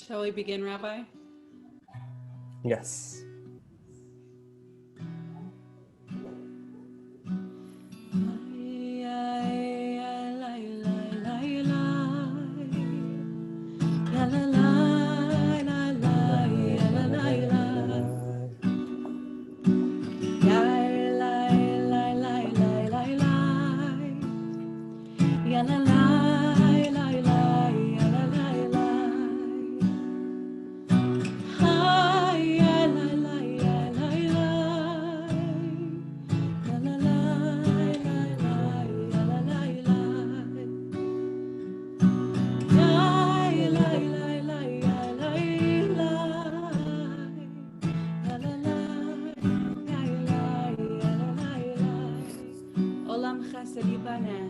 Shall we begin, Rabbi? Yes. Olam chesed yibaneh.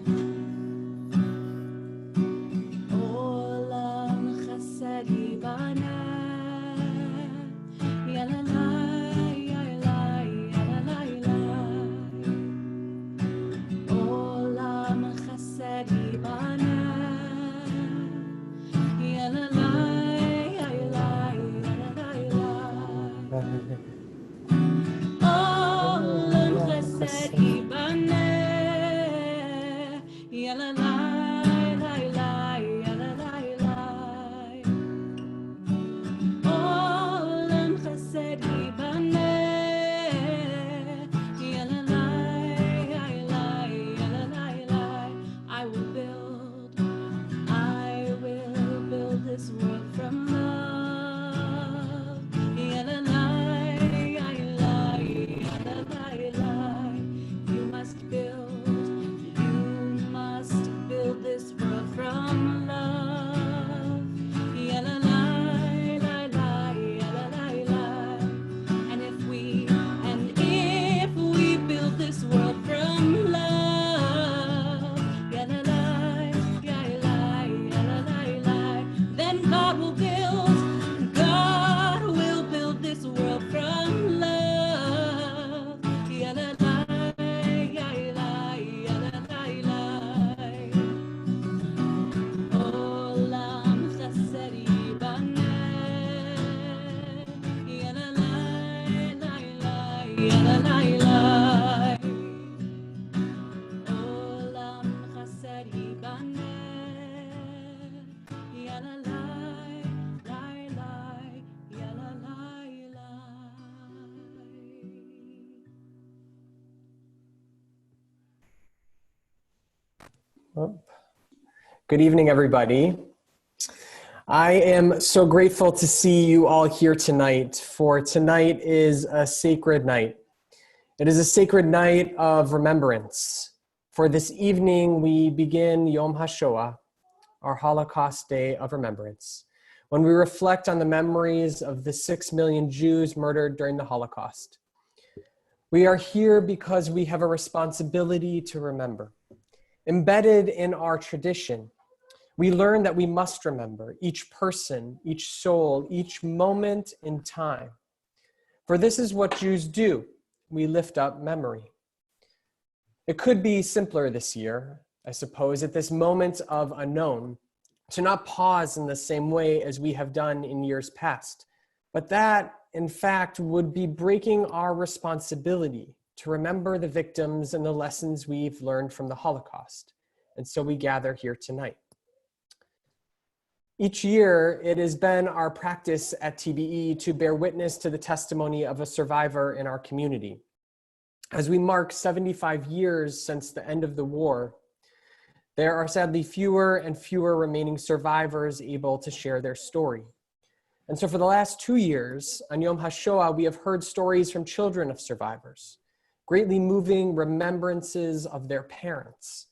Olam chesed yibaneh. Yalalai, yalalai, yalalai. Olam chesed yibaneh. Yalalai, yalalai, yalalai. Olam chesed yibaneh. Yalalai, yalalai, yalalai. Olam chesed yibaneh. Yalalai, yalalai, yalalai. I will build this world from love. Yalalai, yalalai, yalalai. You must build this world from love. Yalalai, yalalai, yalalai. And if we build this world from love, yalalai, yalalai, yalalai, then God will build this world from love. Yalalai, yalalai, yalalai. Olam chesed yibaneh. Yalalai, yalalai. Olam chesed yibaneh. Yalalai, Oh. Good evening, everybody. I am so grateful to see you all here tonight, for tonight is a sacred night. It is a sacred night of remembrance. For this evening, we begin Yom Hashoah, our Holocaust Day of Remembrance, when we reflect on the memories of the 6 million Jews murdered during the Holocaust. We are here because we have a responsibility to remember. Embedded in our tradition, we learn that we must remember each person, each soul, each moment in time. For this is what Jews do. We lift up memory. It could be simpler this year, I suppose, at this moment of unknown, to not pause in the same way as we have done in years past. But that, in fact, would be breaking our responsibility to remember the victims and the lessons we've learned from the Holocaust. And so we gather here tonight. Each year, it has been our practice at TBE to bear witness to the testimony of a survivor in our community. As we mark 75 years since the end of the war, there are sadly fewer and fewer remaining survivors able to share their story. And so for the last 2 years, on Yom Hashoah, we have heard stories from children of survivors, greatly moving remembrances of their parents,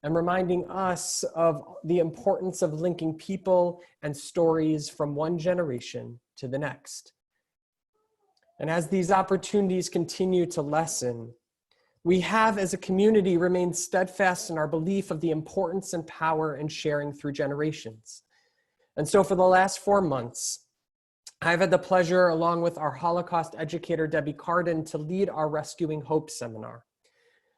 and reminding us of the importance of linking people and stories from one generation to the next. And as these opportunities continue to lessen, we have as a community remained steadfast in our belief of the importance and power in sharing through generations. And so for the last 4 months, I've had the pleasure, along with our Holocaust educator, Debbie Carden, to lead our Rescuing Hope seminar.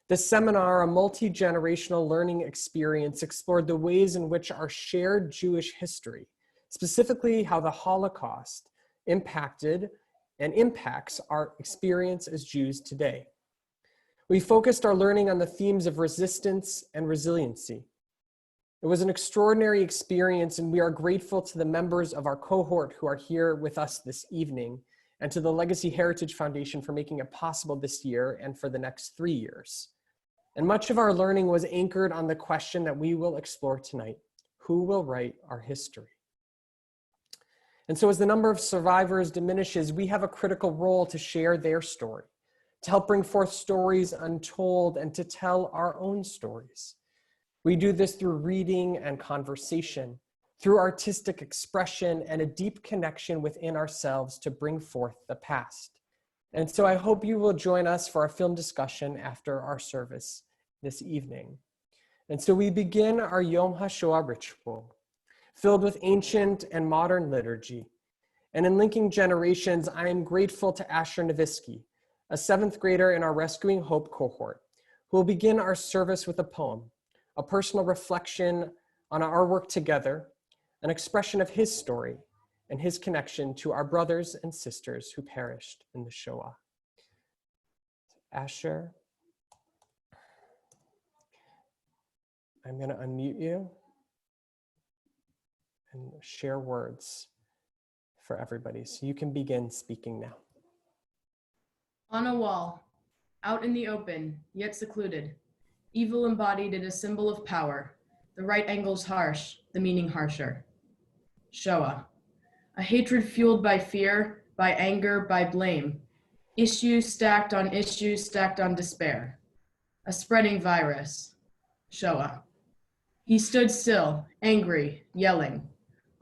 This seminar, a multi-generational learning experience, explored the ways in which our shared Jewish history specifically how the Holocaust impacted and impacts our experience as Jews today. We focused our learning on the themes of resistance and resiliency. It was an extraordinary experience, and we are grateful to the members of our cohort who are here with us this evening, and to the Legacy Heritage Foundation for making it possible this year and for the next 3 years. And much of our learning was anchored on the question that we will explore tonight: who will write our history? And so as the number of survivors diminishes, we have a critical role to share their story, to help bring forth stories untold, and to tell our own stories. We do this through reading and conversation, through artistic expression, and a deep connection within ourselves to bring forth the past. And so I hope you will join us for our film discussion after our service this evening. And so we begin our Yom Hashoah ritual, filled with ancient and modern liturgy. And in linking generations, I am grateful to Asher Novisky, a 7th grader in our Rescuing Hope cohort, who will begin our service with a poem, a personal reflection on our work together, an expression of his story and his connection to our brothers and sisters who perished in the Shoah. Asher, I'm going to unmute you and share words for everybody. So you can begin speaking now. On a wall, out in the open, yet secluded, evil embodied in a symbol of power, the right angle's harsh, the meaning harsher. Shoah, a hatred fueled by fear, by anger, by blame, issues stacked on despair, a spreading virus. Shoah. He stood still, angry, yelling,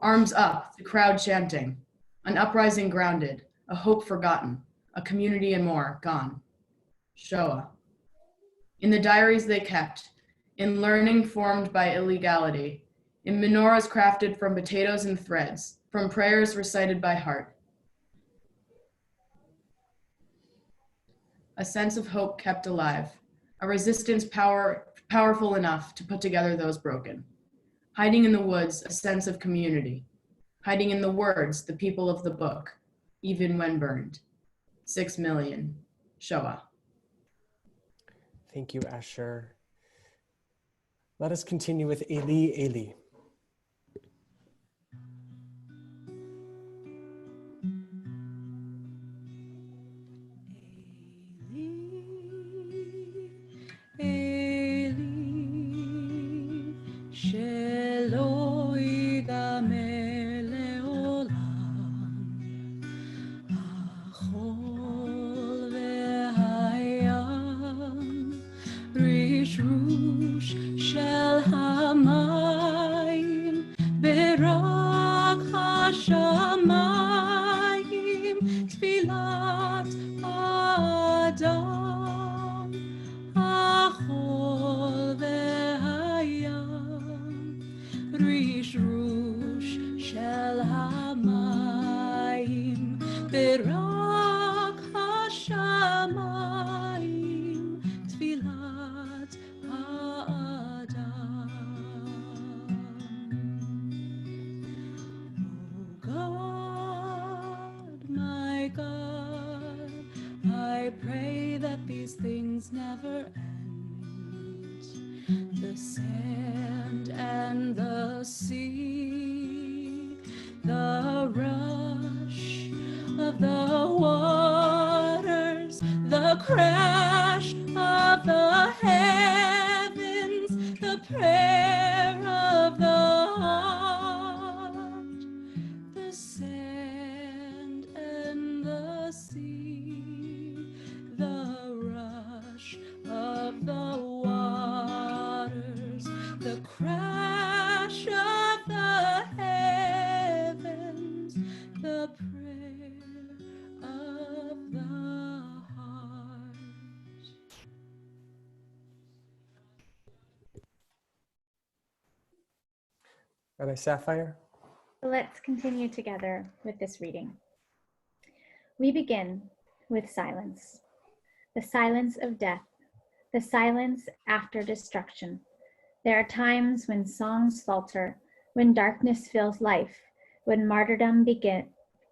arms up, the crowd chanting, an uprising grounded, a hope forgotten, a community and more gone. Shoah. In the diaries they kept, in learning formed by illegality, in menorahs crafted from potatoes and threads, from prayers recited by heart. A sense of hope kept alive, a resistance powerful enough to put together those broken. Hiding in the woods, a sense of community. Hiding in the words, the people of the book, even when burned. 6 million. Shoah. Thank you, Asher. Let us continue with Eli, Eli. Rabbi Sapphire. Let's continue together with this reading. We begin with silence. The silence of death, the silence after destruction. There are times when songs falter, when darkness fills life, when martyrdom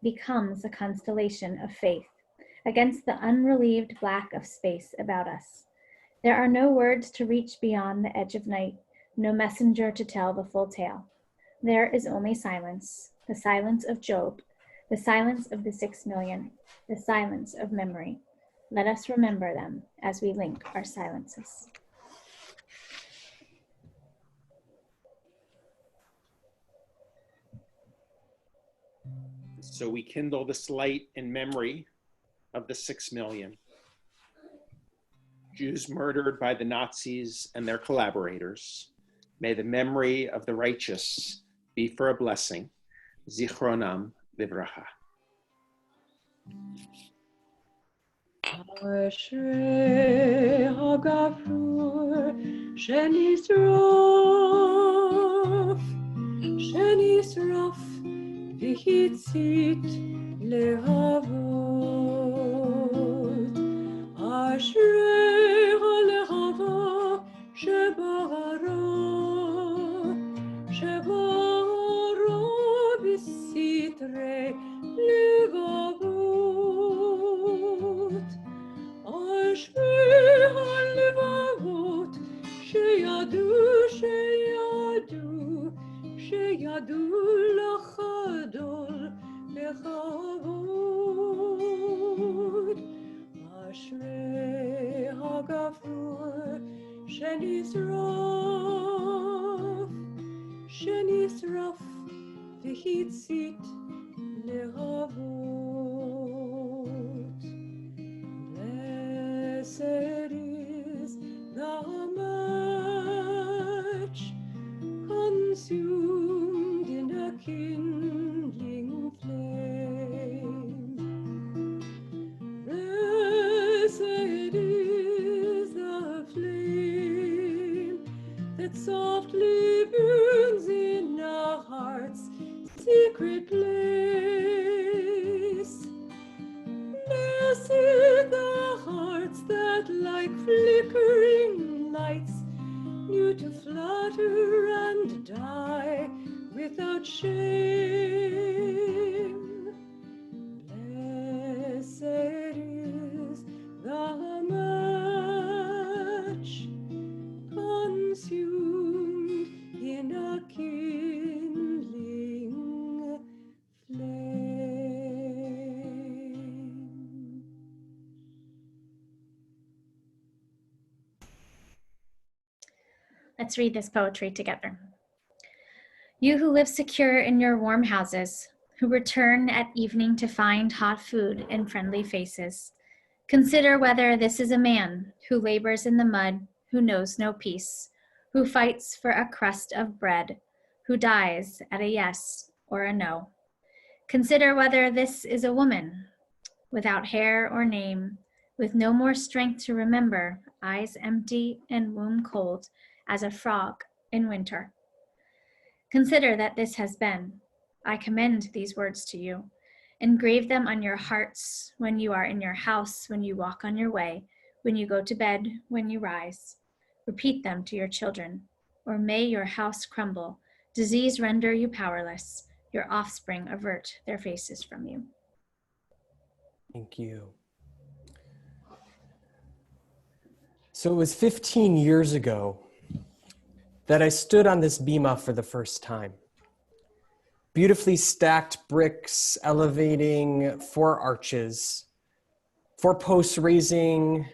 becomes a constellation of faith against the unrelieved black of space about us. There are no words to reach beyond the edge of night, no messenger to tell the full tale. There is only silence, the silence of Job, the silence of the 6 million, the silence of memory. Let us remember them as we link our silences. So we kindle this light in memory of the 6 million Jews murdered by the Nazis and their collaborators. May the memory of the righteous be for a blessing. Zichronam livracha. אשרי הגפרור שנשרף והצית להבות. אשרי הלהבה שבערה בסתרי לבבות. אשרי הלבבות שידעו לחדול בכבוד. אשרי הגפרור שנשרף והצית להבות. Blessed is the match consumed in a kindling flame. Blessed is the flame that softly burns in a heart's secret place. Blessed the hearts that like flickering lights knew to flutter and die without shame. Blessed is the match consumed in a kindling flame. Let's read this poetry together. You who live secure in your warm houses, who return at evening to find hot food and friendly faces, consider whether this is a man who labors in the mud, who knows no peace, who fights for a crust of bread, who dies at a yes or a no. Consider whether this is a woman, without hair or name, with no more strength to remember, eyes empty and womb cold as a frog in winter. Consider that this has been. I commend these words to you. Engrave them on your hearts when you are in your house, when you walk on your way, when you go to bed, when you rise. Repeat them to your children, or may your house crumble, disease render you powerless, your offspring avert their faces from you. Thank you. So it was 15 years ago that I stood on this bima for the first time. Beautifully stacked bricks elevating 4 arches, 4 posts raising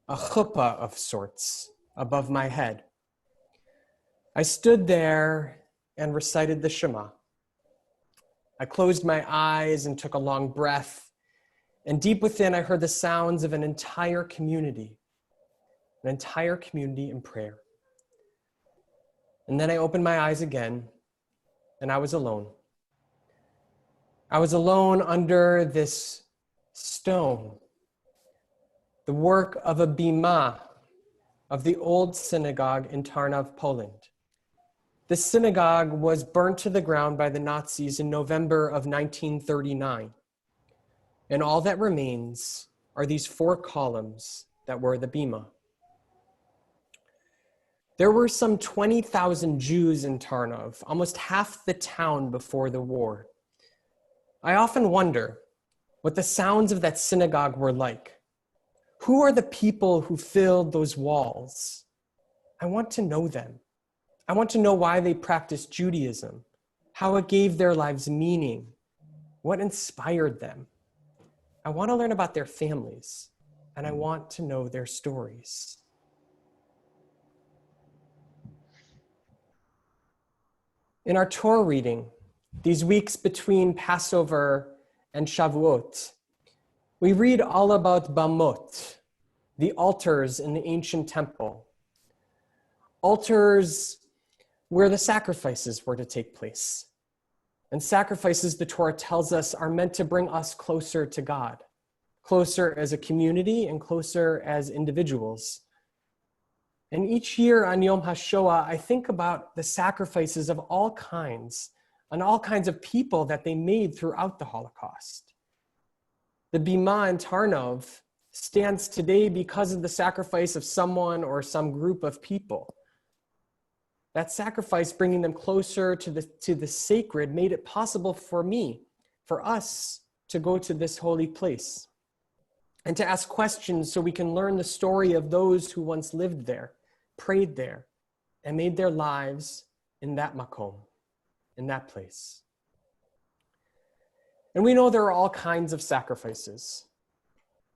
a chuppah of sorts above my head. I stood there and recited the Shema. I closed my eyes and took a long breath, and deep within I heard the sounds of an entire community in prayer. And then I opened my eyes again, and I was alone. I was alone under this stone, the work of a bima of the old synagogue in Tarnów, Poland. This synagogue was burnt to the ground by the Nazis in November of 1939. And all that remains are these 4 columns that were the bima. There were some 20,000 Jews in Tarnov, almost half the town before the war. I often wonder what the sounds of that synagogue were like. Who are the people who filled those walls? I want to know them. I want to know why they practiced Judaism, how it gave their lives meaning, what inspired them. I want to learn about their families, and I want to know their stories. In our Torah reading, these weeks between Passover and Shavuot, we read all about Bamot, the altars in the ancient temple. Altars where the sacrifices were to take place. And sacrifices, the Torah tells us, are meant to bring us closer to God, closer as a community and closer as individuals. And each year on Yom HaShoah, I think about the sacrifices of all kinds and all kinds of people that they made throughout the Holocaust. The Bima in Tarnov stands today because of the sacrifice of someone or some group of people. That sacrifice, bringing them closer to the sacred, made it possible for me, for us, to go to this holy place and to ask questions so we can learn the story of those who once lived there, prayed there, and made their lives in that makom, in that place. And we know there are all kinds of sacrifices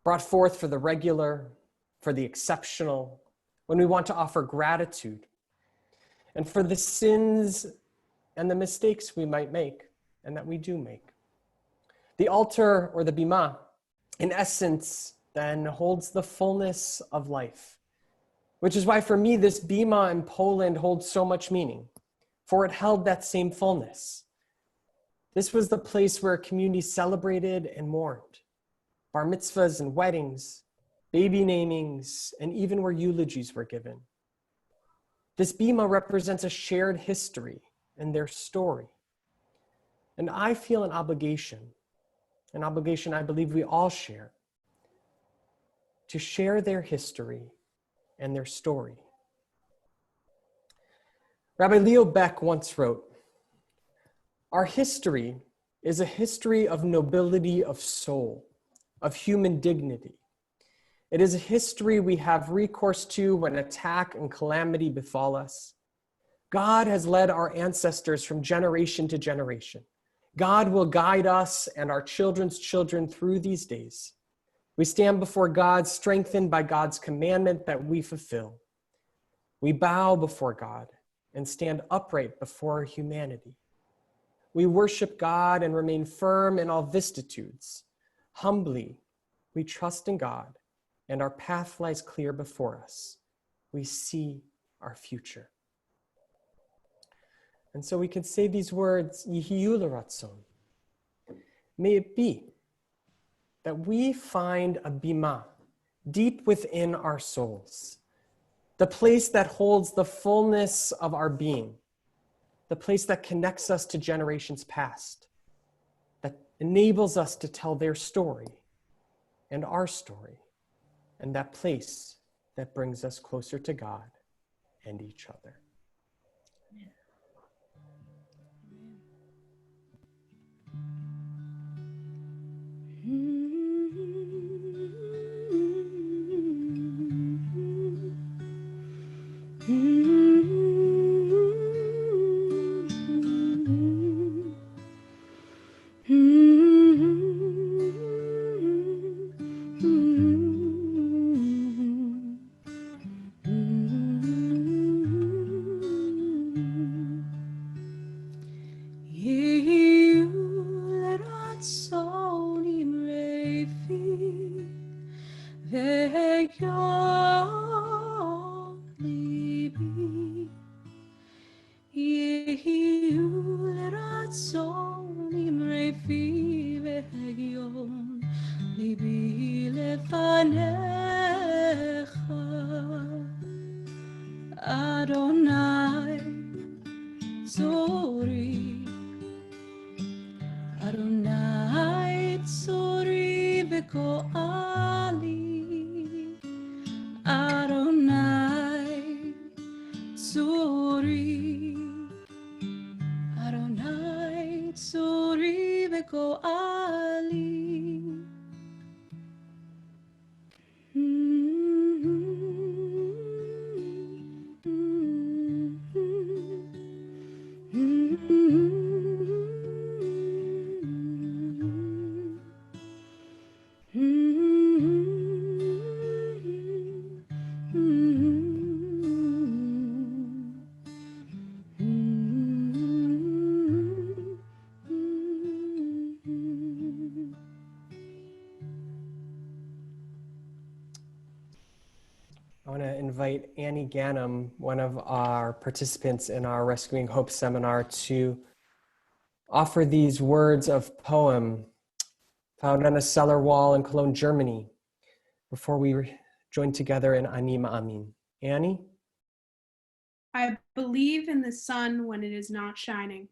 brought forth for the regular, for the exceptional, when we want to offer gratitude, and for the sins and the mistakes we might make and that we do make. The altar, or the bima, in essence, then holds the fullness of life, which is why for me this bima in Poland holds so much meaning, for it held that same fullness. This was the place where a community celebrated and mourned, bar mitzvahs and weddings, baby namings, and even where eulogies were given. This bima represents a shared history and their story. And I feel an obligation I believe we all share, to share their history and their story. Rabbi Leo Beck once wrote, "Our history is a history of nobility of soul, of human dignity. It is a history we have recourse to when attack and calamity befall us. God has led our ancestors from generation to generation. God will guide us and our children's children through these days. We stand before God, strengthened by God's commandment that we fulfill. We bow before God and stand upright before humanity. We worship God and remain firm in all vicissitudes. Humbly, we trust in God, and our path lies clear before us. We see our future." And so we can say these words, Yihiyu l'ratzon. May it be that we find a bima deep within our souls, the place that holds the fullness of our being, the place that connects us to generations past, that enables us to tell their story and our story, and that place that brings us closer to God and each other. גואלי. I want to invite Annie Gannam, one of our participants in our Rescuing Hope seminar, to offer these words of poem found on a cellar wall in Cologne, Germany, before we join together in Ani Ma'amin. Annie? I believe in the sun when it is not shining.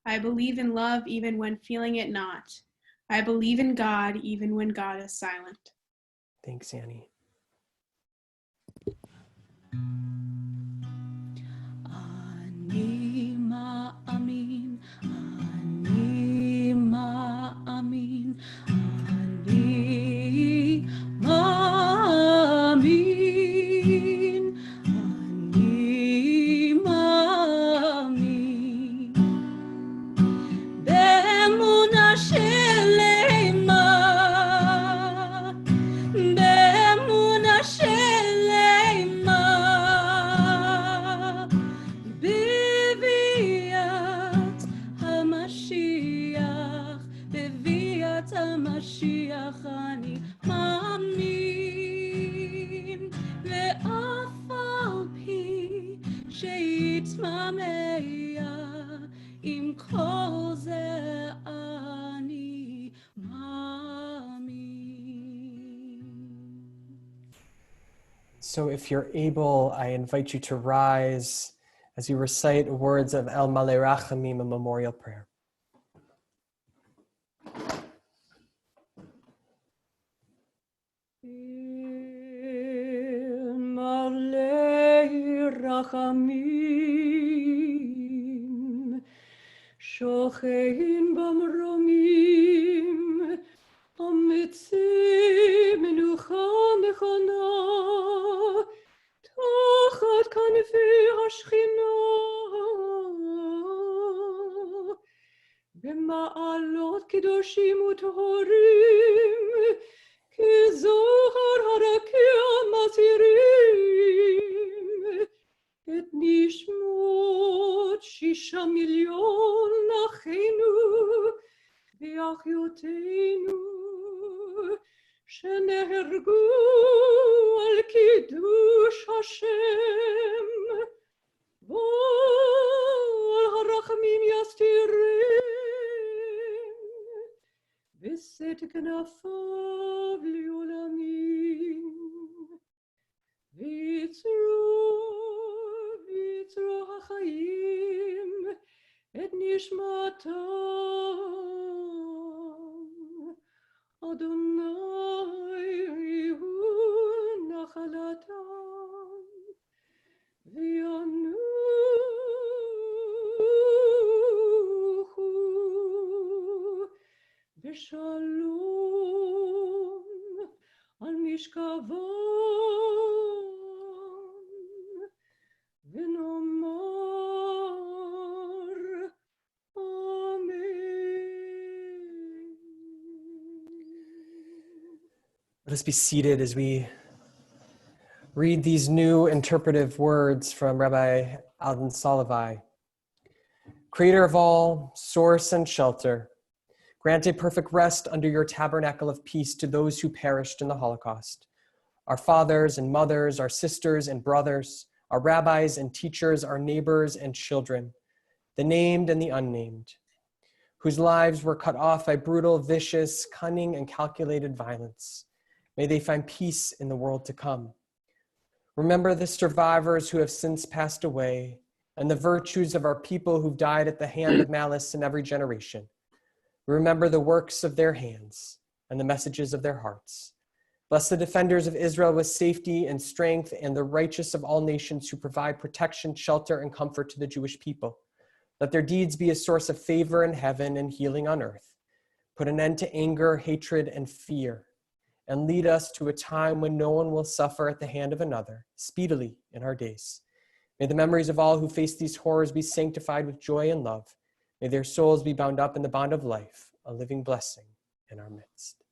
I believe in love even when feeling it not. I believe in God even when God is silent. Thanks, Annie. Ani ma'amin, ani ma'amin, ani ma'amin, ani ma'amin. Be'emuna shelema, be'emuna shelema. בביאת המשיח, בביאת המשיח אני מאמין, ואף על פי שיתממע, עם כל זה אני מאמין. So if you're able, I invite you to rise as you recite words of El Malei Rachamim, a memorial prayer. מלא רחמים, שוכן במרומים, המציא מנוחה נכונה, תחת כנפי השכינה, במעלות קדושים וטהורים, כזוהר הרקיע מזהירים, את נשמות 6 מיליון אחינו ואחיותינו, שנהרגו על קידוש השם, ועל הרחמים יסתירם, ושאת כנפיו לעולמים, ויצרו החיים את נשמתם, אדוני הוא נחלתם, וינוחו בשלום על משכבם, ונאמר אמן. Let us be seated as we read these new interpretive words from Rabbi Alden Salovey. Creator of all, source and shelter, grant a perfect rest under your tabernacle of peace to those who perished in the Holocaust. Our fathers and mothers, our sisters and brothers, our rabbis and teachers, our neighbors and children, the named and the unnamed, whose lives were cut off by brutal, vicious, cunning, and calculated violence. May they find peace in the world to come. Remember the survivors who have since passed away and the virtues of our people who've died at the hand of malice in every generation. Remember the works of their hands and the messages of their hearts. Bless the defenders of Israel with safety and strength, and the righteous of all nations who provide protection, shelter, and comfort to the Jewish people. Let their deeds be a source of favor in heaven and healing on earth. Put an end to anger, hatred, and fear, and lead us to a time when no one will suffer at the hand of another, speedily in our days. May the memories of all who face these horrors be sanctified with joy and love. May their souls be bound up in the bond of life, a living blessing in our midst.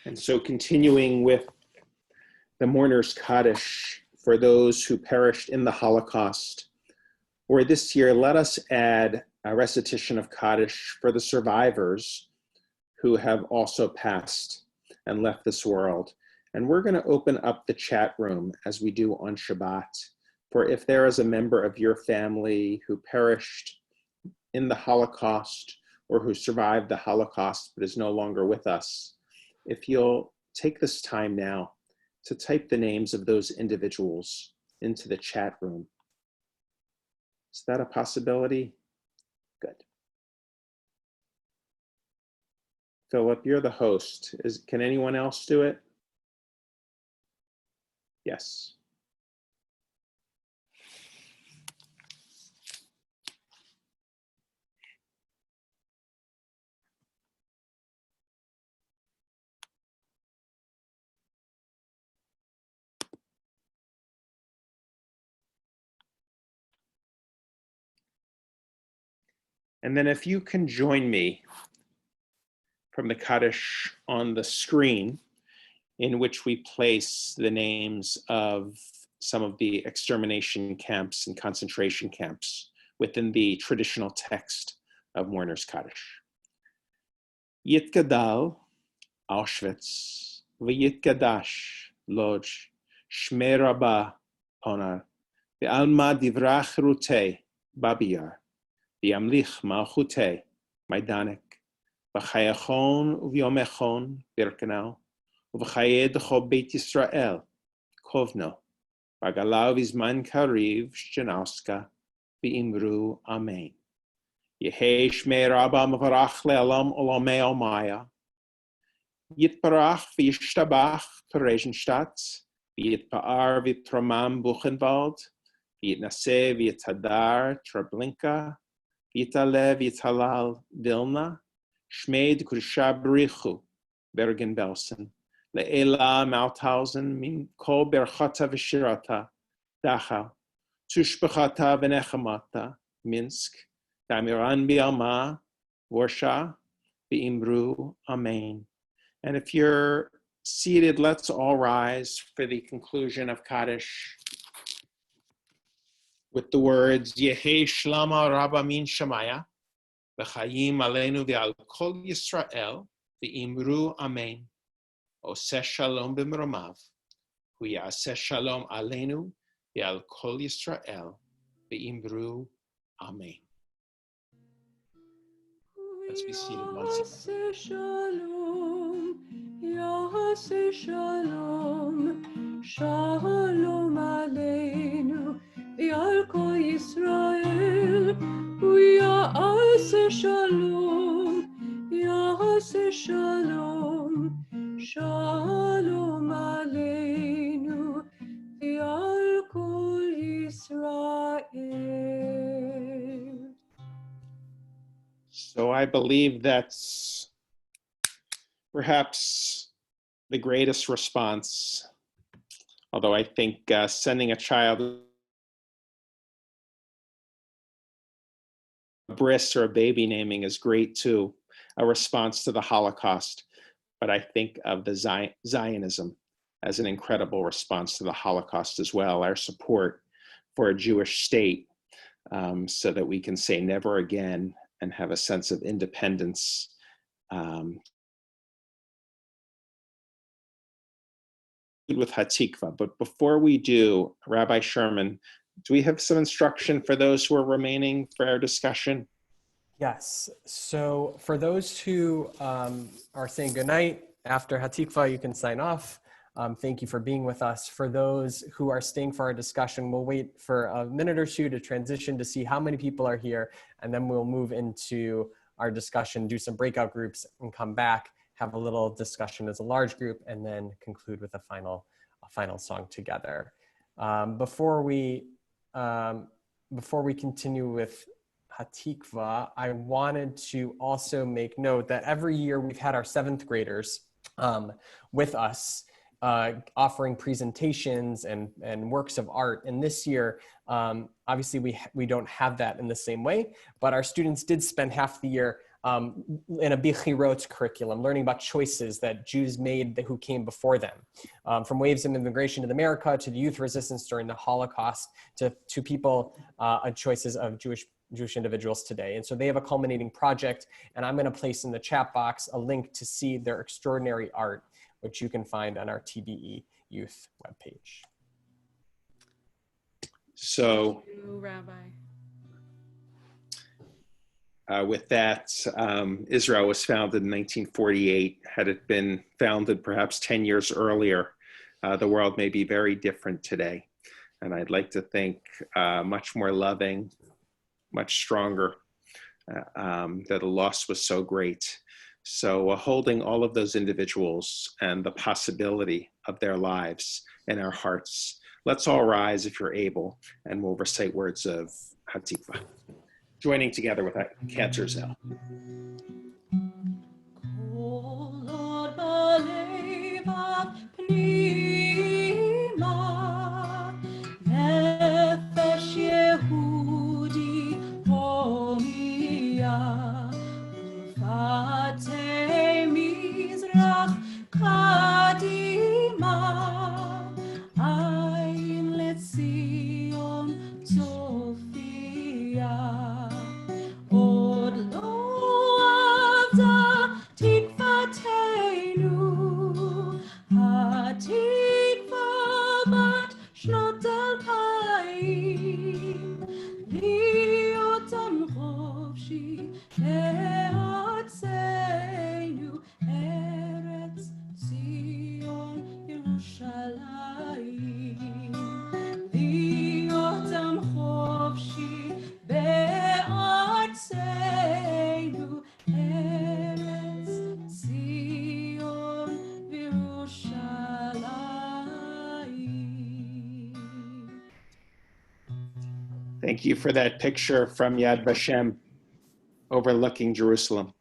And so continuing with the mourner's Kaddish for those who perished in the Holocaust, or this year, let us add a recitation of Kaddish for the survivors who have also passed and left this world. And we're going to open up the chat room as we do on Shabbat, for if there is a member of your family who perished in the Holocaust or who survived the Holocaust but is no longer with us, if you'll take this time now to type the names of those individuals into the chat room. Is that a possibility? Good. Philip, you're the host. Can anyone else do it? Yes. And then if you can join me from the Kaddish on the screen, in which we place the names of some of the extermination camps and concentration camps within the traditional text of Mourner's Kaddish. Yitgadal, Auschwitz, v'yitgadash, Lodz, Shmei Rabbah, Ponar, v'alma divrach rutei, Babiyar, v'yamlich malchutei, Maidanek, v'chayachon u'vyomechon, Birkenau, v'chayed cho Beit Yisrael, Kovno, v'galav izman kariv, Shchenauska, v'imru Amen. Yehei Shmei Rabbah mevarach le'alam olamei almaya, Yitbarach v'yishtabach Theresienstadt, v'yitpa'ar v'yitramam Buchenwald, v'yitnaseh v'yitadar Treblinka, v'yitale v'yithalal Vilna, Shmeid Kursha Berichu, Bergen-Belsen, Le'ela Mauthausen, min kol berchata v'shirata, Dachau, Tushbechata v'nechamata, Minsk, Damiran bi'alma, Warsha, v'imru Amen. And if you're seated, let's all rise for the conclusion of Kaddish with the words, Yehei Shlama Rabba Min Shemaya, V'chayim Aleinu V'al Kol Yisrael, V'imru Amen. Oseh Shalom B'mromav, Hu Ya'aseh Shalom Aleinu V'al Kol Yisrael, V'imru Amen. Let's be seated once again. Shalom, Yahaseh Shalom, Shalom Aleinu, V'al Kol Yisrael, Yahaseh Shalom, Yahaseh Shalom, Shalom Aleinu, V'al Kol Yisrael. So I believe that's perhaps the greatest response, although I think sending a child a bris or a baby naming is great too, a response to the Holocaust. But I think of the Zionism as an incredible response to the Holocaust as well, our support for a Jewish state so that we can say never again and have a sense of independence. With Hatikva, but before we do, Rabbi Sherman, do we have some instruction for those who are remaining for our discussion? Yes. So for those who are saying goodnight after Hatikva, you can sign off. Thank you for being with us. For those who are staying for our discussion, we'll wait for a minute or two to transition to see how many people are here, and then we'll move into our discussion, do some breakout groups, and come back, have a little discussion as a large group, and then conclude with a final song together. Before we before we continue with Hatikva, I wanted to also make note that every year we've had our 7th graders with us, offering presentations and works of art. And this year, obviously we don't have that in the same way, but our students did spend half the year in a Bichirot curriculum, learning about choices that Jews made who came before them, from waves of immigration to America, to the youth resistance during the Holocaust, to people, choices of Jewish individuals today. And so they have a culminating project, and I'm going to place in the chat box a link to see their extraordinary art, which you can find on our TBE Youth webpage. So, thank you, Rabbi. With that, Israel was founded in 1948. Had it been founded perhaps 10 years earlier, the world may be very different today. And I'd like to think much more loving, much stronger, that the loss was so great. So holding all of those individuals and the possibility of their lives in our hearts, let's all rise if you're able, and we'll recite words of Hatikva, joining together with that Cantor Zell. Thank you for that picture from Yad Vashem overlooking Jerusalem.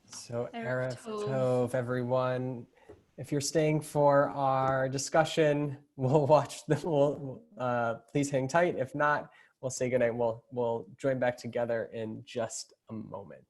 So Erev Tov, everyone. If you're staying for our discussion, we'll watch please hang tight. If not, we'll say goodnight. We'll join back together in just a moment.